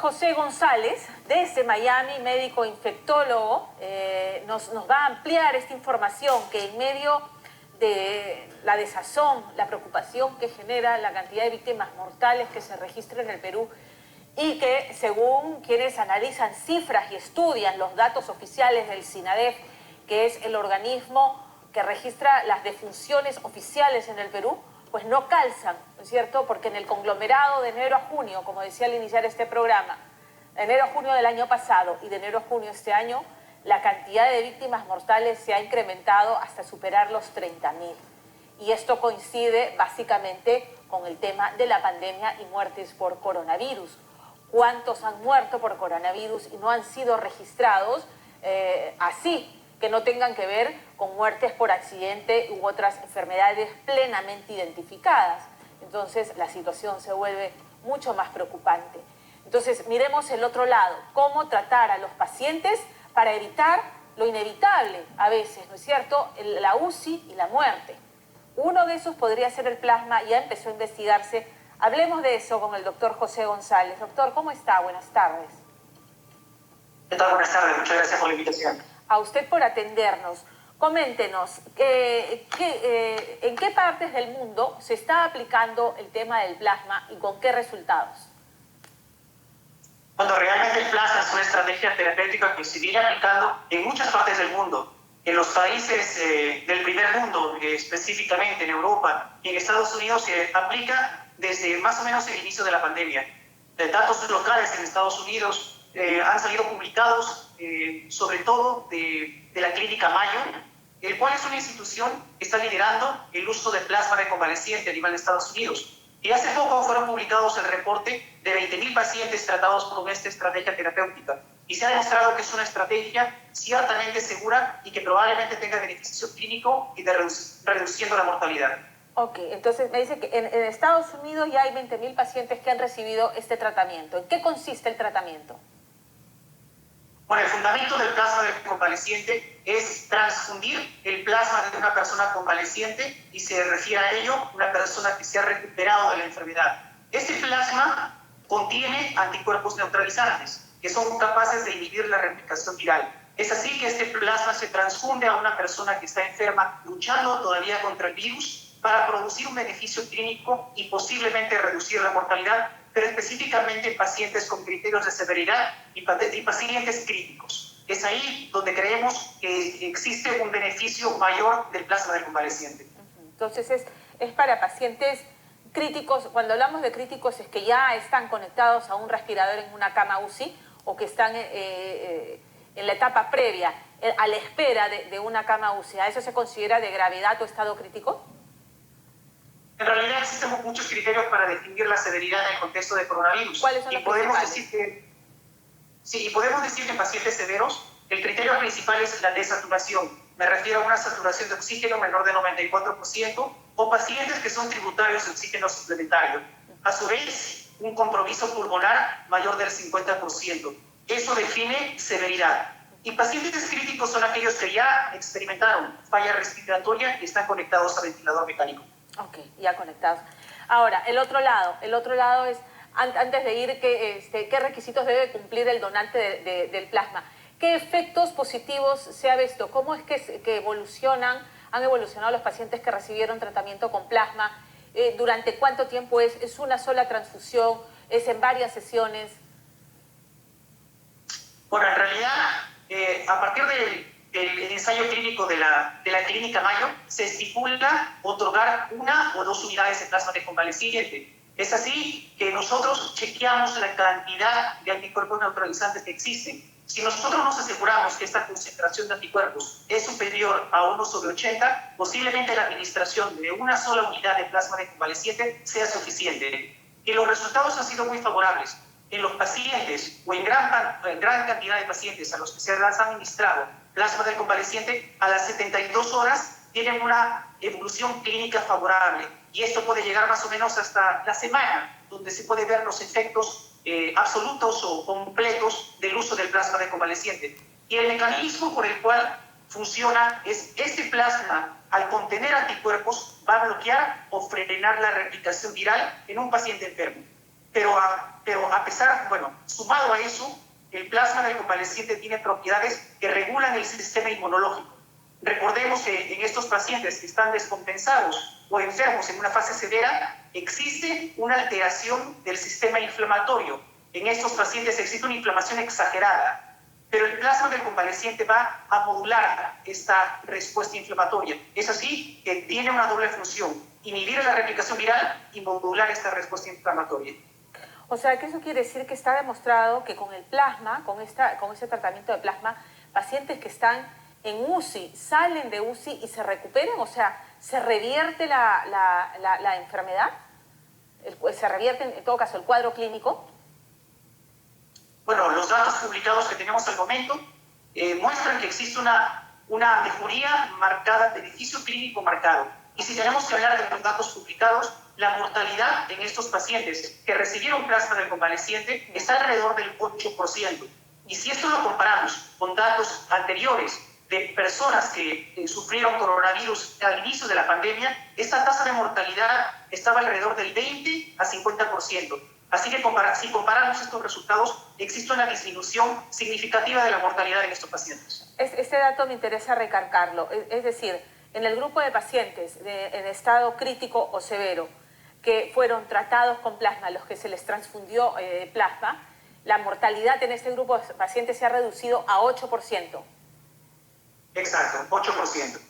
José González, desde Miami, médico infectólogo, nos va a ampliar esta información que en medio de la desazón, la preocupación que genera la cantidad de víctimas mortales que se registra en el Perú y que, según quienes analizan cifras y estudian los datos oficiales del SINADEF, que es el organismo que registra las defunciones oficiales en el Perú, pues no calzan, ¿no es cierto? Porque en el conglomerado de enero a junio, como decía al iniciar este programa, de enero a junio del año pasado y de enero a junio de este año, la cantidad de víctimas mortales se ha incrementado hasta superar los 30.000. Y esto coincide básicamente con el tema de la pandemia y muertes por coronavirus. ¿Cuántos han muerto por coronavirus y no han sido registrados así? Que no tengan que ver con muertes por accidente u otras enfermedades plenamente identificadas. Entonces la situación se vuelve mucho más preocupante. Entonces miremos el otro lado, cómo tratar a los pacientes para evitar lo inevitable a veces, ¿no es cierto?, la UCI y la muerte. Uno de esos podría ser el plasma, ya empezó a investigarse. Hablemos de eso con el doctor José González. Doctor, ¿cómo está? Buenas tardes. ¿Qué tal? Buenas tardes, muchas gracias por la invitación. A usted por atendernos. Coméntenos, ¿en qué partes del mundo se está aplicando el tema del plasma y con qué resultados? Bueno, realmente el plasma es una estrategia terapéutica que se viene aplicando en muchas partes del mundo. En los países del primer mundo, específicamente en Europa y en Estados Unidos, se aplica desde más o menos el inicio de la pandemia. Datos locales en Estados Unidos han salido publicados, sobre todo de la Clínica Mayo, el cual es una institución que está liderando el uso de plasma de convaleciente a nivel de Estados Unidos. Y hace poco fueron publicados el reporte de 20.000 pacientes tratados con esta estrategia terapéutica. Y se ha demostrado que es una estrategia ciertamente segura y que probablemente tenga beneficio clínico y de reduciendo la mortalidad. Ok, entonces me dice que en Estados Unidos ya hay 20.000 pacientes que han recibido este tratamiento. ¿En qué consiste el tratamiento? Bueno, el fundamento del plasma del convaleciente es transfundir el plasma de una persona convaleciente y se refiere a ello una persona que se ha recuperado de la enfermedad. Este plasma contiene anticuerpos neutralizantes que son capaces de inhibir la replicación viral. Es así que este plasma se transfunde a una persona que está enferma luchando todavía contra el virus para producir un beneficio clínico y posiblemente reducir la mortalidad, pero específicamente en pacientes con criterios de severidad y pacientes críticos. Es ahí donde creemos que existe un beneficio mayor del plasma del convaleciente. Entonces es para pacientes críticos. Cuando hablamos de críticos es que ya están conectados a un respirador en una cama UCI o que están en la etapa previa, a la espera de una cama UCI. ¿A eso se considera de gravedad o estado crítico? En realidad existen muchos criterios para definir la severidad en el contexto de coronavirus. ¿Cuáles son los principales? Podemos decir que en pacientes severos el criterio principal es la desaturación. Me refiero a una saturación de oxígeno menor de 94% o pacientes que son tributarios de oxígeno suplementario. A su vez, un compromiso pulmonar mayor del 50%. Eso define severidad. Y pacientes críticos son aquellos que ya experimentaron falla respiratoria y están conectados a ventilador mecánico. Ok, ya conectados. Ahora, el otro lado es, antes de ir, ¿qué requisitos debe cumplir el donante del plasma? ¿Qué efectos positivos se ha visto? ¿Cómo es que han evolucionado los pacientes que recibieron tratamiento con plasma? ¿Durante cuánto tiempo es? ¿Es una sola transfusión? ¿Es en varias sesiones? Bueno, en realidad, a partir del ensayo clínico de la Clínica Mayo, se estipula otorgar 1 o 2 unidades de plasma de convaleciente. Es así que nosotros chequeamos la cantidad de anticuerpos neutralizantes que existen. Si nosotros nos aseguramos que esta concentración de anticuerpos es superior a 1/80, posiblemente la administración de una sola unidad de plasma de convaleciente sea suficiente. Y los resultados han sido muy favorables. En los pacientes o en gran cantidad de pacientes a los que se les ha administrado plasma del convaleciente, a las 72 horas tienen una evolución clínica favorable. Y esto puede llegar más o menos hasta la semana, donde se puede ver los efectos absolutos o completos del uso del plasma de convaleciente. Y el mecanismo por el cual funciona es este plasma, al contener anticuerpos, va a bloquear o frenar la replicación viral en un paciente enfermo. pero a pesar, bueno, sumado a eso, el plasma del convaleciente tiene propiedades que regulan el sistema inmunológico. Recordemos que en estos pacientes que están descompensados o enfermos en una fase severa, existe una alteración del sistema inflamatorio. En estos pacientes existe una inflamación exagerada, pero el plasma del convaleciente va a modular esta respuesta inflamatoria. Es así que tiene una doble función: inhibir la replicación viral y modular esta respuesta inflamatoria. O sea, que eso quiere decir que está demostrado que con el plasma, con este tratamiento de plasma, pacientes que están en UCI salen de UCI y se recuperan, o sea, se revierte la enfermedad, se revierte en todo caso el cuadro clínico. Bueno, los datos publicados que tenemos al momento muestran que existe una mejoría marcada, beneficio clínico marcado. Y si tenemos que hablar de los datos publicados, la mortalidad en estos pacientes que recibieron plasma del convaleciente está alrededor del 8%. Y si esto lo comparamos con datos anteriores de personas que sufrieron coronavirus al inicio de la pandemia, esta tasa de mortalidad estaba alrededor del 20 a 50%. Así que si comparamos estos resultados, existe una disminución significativa de la mortalidad en estos pacientes. Este dato me interesa recalcarlo, es decir, en el grupo de pacientes en estado crítico o severo que fueron tratados con plasma, los que se les transfundió plasma, la mortalidad en este grupo de pacientes se ha reducido a 8%. Exacto, 8%.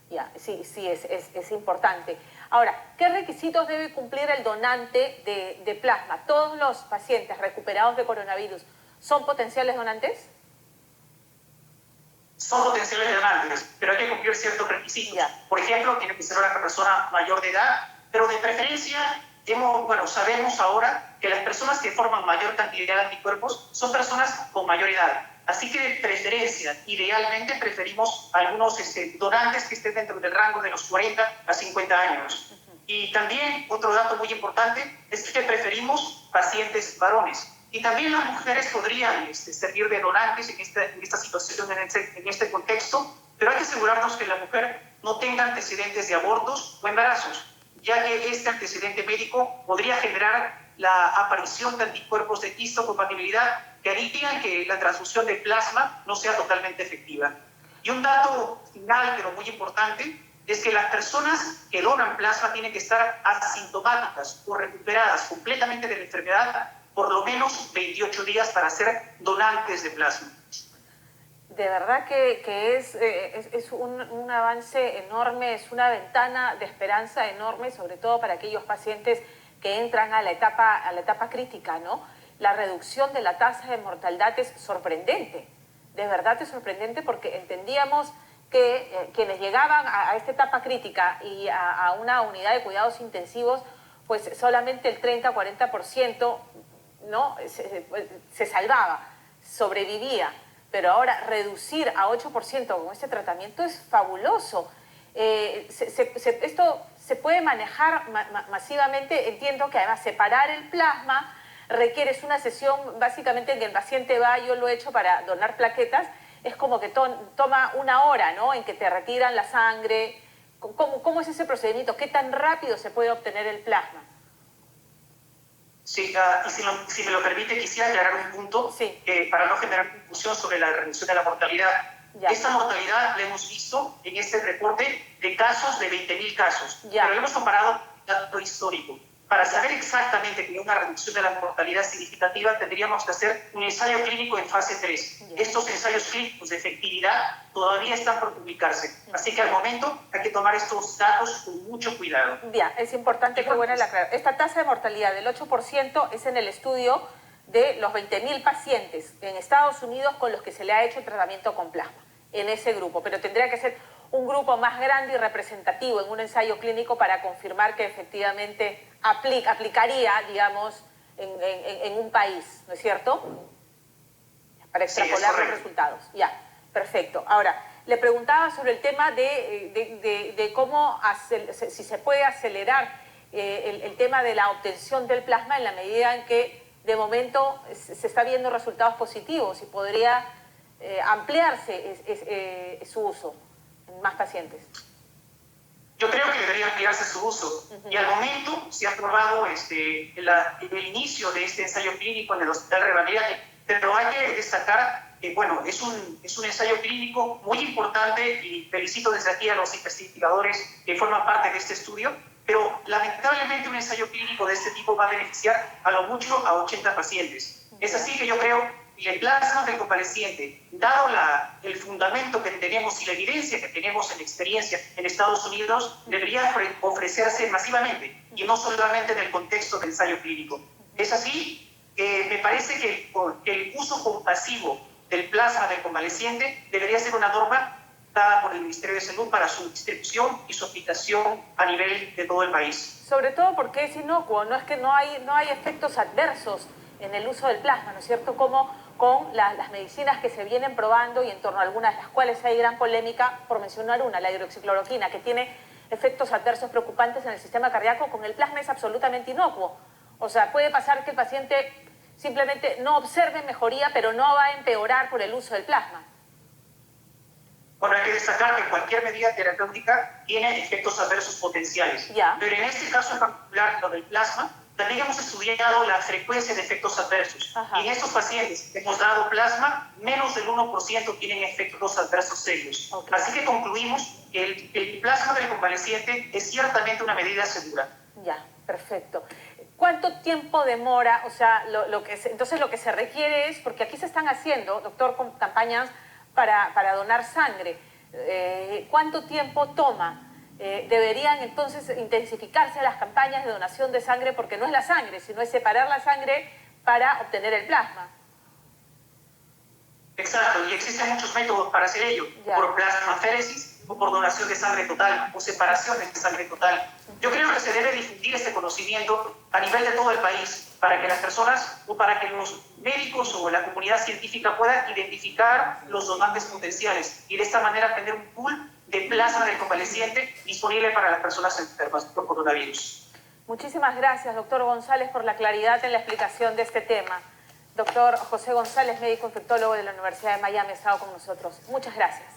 Ya, sí, es importante. Ahora, ¿qué requisitos debe cumplir el donante de plasma? ¿Todos los pacientes recuperados de coronavirus son potenciales donantes? Son potenciales donantes, pero hay que cumplir ciertos requisitos. Ya. Por ejemplo, tiene que ser una persona mayor de edad, pero de preferencia, sabemos ahora que las personas que forman mayor cantidad de anticuerpos son personas con mayor edad. Así que de preferencia, idealmente preferimos algunos donantes que estén dentro del rango de los 40 a 50 años. Y también otro dato muy importante es que preferimos pacientes varones. Y también las mujeres podrían servir de donantes en esta situación, en este contexto, pero hay que asegurarnos que la mujer no tenga antecedentes de abortos o embarazos, ya que este antecedente médico podría generar la aparición de anticuerpos de histocompatibilidad que harían que la transfusión de plasma no sea totalmente efectiva. Y un dato final, pero muy importante, es que las personas que donan plasma tienen que estar asintomáticas o recuperadas completamente de la enfermedad por lo menos 28 días para ser donantes de plasma. De verdad que es un avance enorme, es una ventana de esperanza enorme, sobre todo para aquellos pacientes que entran a la etapa crítica, ¿no? La reducción de la tasa de mortalidad es sorprendente, de verdad es sorprendente, porque entendíamos que quienes llegaban a esta etapa crítica y a una unidad de cuidados intensivos, pues solamente el 30-40%, ¿no? se salvaba, sobrevivía. Pero ahora reducir a 8% con este tratamiento es fabuloso. Esto se puede manejar masivamente. Entiendo que además separar el plasma requiere una sesión básicamente en que el paciente va, yo lo he hecho para donar plaquetas, es como que toma 1 hora, ¿no? En que te retiran la sangre. ¿Cómo es ese procedimiento? ¿Qué tan rápido se puede obtener el plasma? Sí, y si me lo permite, quisiera aclarar un punto para no generar confusión sobre la reducción de la mortalidad. Ya. Esta mortalidad la hemos visto en este reporte de casos de 20.000 casos, pero hemos comparado el dato histórico. Para saber exactamente que hay una reducción de la mortalidad significativa, tendríamos que hacer un ensayo clínico en fase 3. Estos ensayos clínicos de efectividad todavía están por publicarse. Así que al momento hay que tomar estos datos con mucho cuidado. Ya, es importante que buena la aclaración. Esta tasa de mortalidad del 8% es en el estudio de los 20.000 pacientes en Estados Unidos con los que se le ha hecho el tratamiento con plasma, en ese grupo. Pero tendría que ser un grupo más grande y representativo en un ensayo clínico para confirmar que efectivamente aplicaría, digamos, en un país, ¿no es cierto? Para extrapolar los resultados. Ya, perfecto. Ahora, le preguntaba sobre el tema de cómo, si se puede acelerar el tema de la obtención del plasma en la medida en que de momento se está viendo resultados positivos y podría ampliarse su uso en más pacientes. yo creo que debería ampliarse su uso. Y al momento se ha aprobado el inicio de este ensayo clínico en el Hospital Revalida, pero hay que destacar que, bueno, es un ensayo clínico muy importante y felicito desde aquí a los investigadores que forman parte de este estudio, pero lamentablemente un ensayo clínico de este tipo va a beneficiar a lo mucho a 80 pacientes. Es así que yo creo que el plasma del convaleciente, dado el fundamento que tenemos y la evidencia que tenemos en experiencia en Estados Unidos, debería ofrecerse masivamente y no solamente en el contexto del ensayo clínico. Es así que me parece que el uso compasivo del plasma del convaleciente debería ser una norma dada por el Ministerio de Salud para su distribución y su aplicación a nivel de todo el país. Sobre todo porque es inocuo, no es que no hay efectos adversos en el uso del plasma, ¿no es cierto? Como con las medicinas que se vienen probando y en torno a algunas de las cuales hay gran polémica, por mencionar una, la hidroxicloroquina, que tiene efectos adversos preocupantes en el sistema cardíaco, con el plasma es absolutamente inocuo. O sea, puede pasar que el paciente simplemente no observe mejoría, pero no va a empeorar por el uso del plasma. Bueno, hay que destacar que cualquier medida terapéutica tiene efectos adversos potenciales. Pero en este caso en particular, lo del plasma, también hemos estudiado la frecuencia de efectos adversos. Y en estos pacientes que hemos dado plasma, menos del 1% tienen efectos adversos serios. Así que concluimos que el plasma del convaleciente es ciertamente una medida segura. Ya, perfecto. ¿Cuánto tiempo demora? O sea, entonces lo que se requiere es, porque aquí se están haciendo, doctor, campañas para donar sangre. ¿Cuánto tiempo toma? Deberían entonces intensificarse las campañas de donación de sangre, porque no es la sangre, sino es separar la sangre para obtener el plasma. Exacto, y existen muchos métodos para hacer ello, por plasmaféresis o por donación de sangre total o separación de sangre total. Yo creo que se debe difundir este conocimiento a nivel de todo el país para que las personas o para que los médicos o la comunidad científica puedan identificar los donantes potenciales y de esta manera tener un pool de plasma del convaleciente disponible para las personas enfermas por coronavirus. Muchísimas gracias, doctor González, por la claridad en la explicación de este tema. Doctor José González, médico infectólogo de la Universidad de Miami, ha estado con nosotros. Muchas gracias.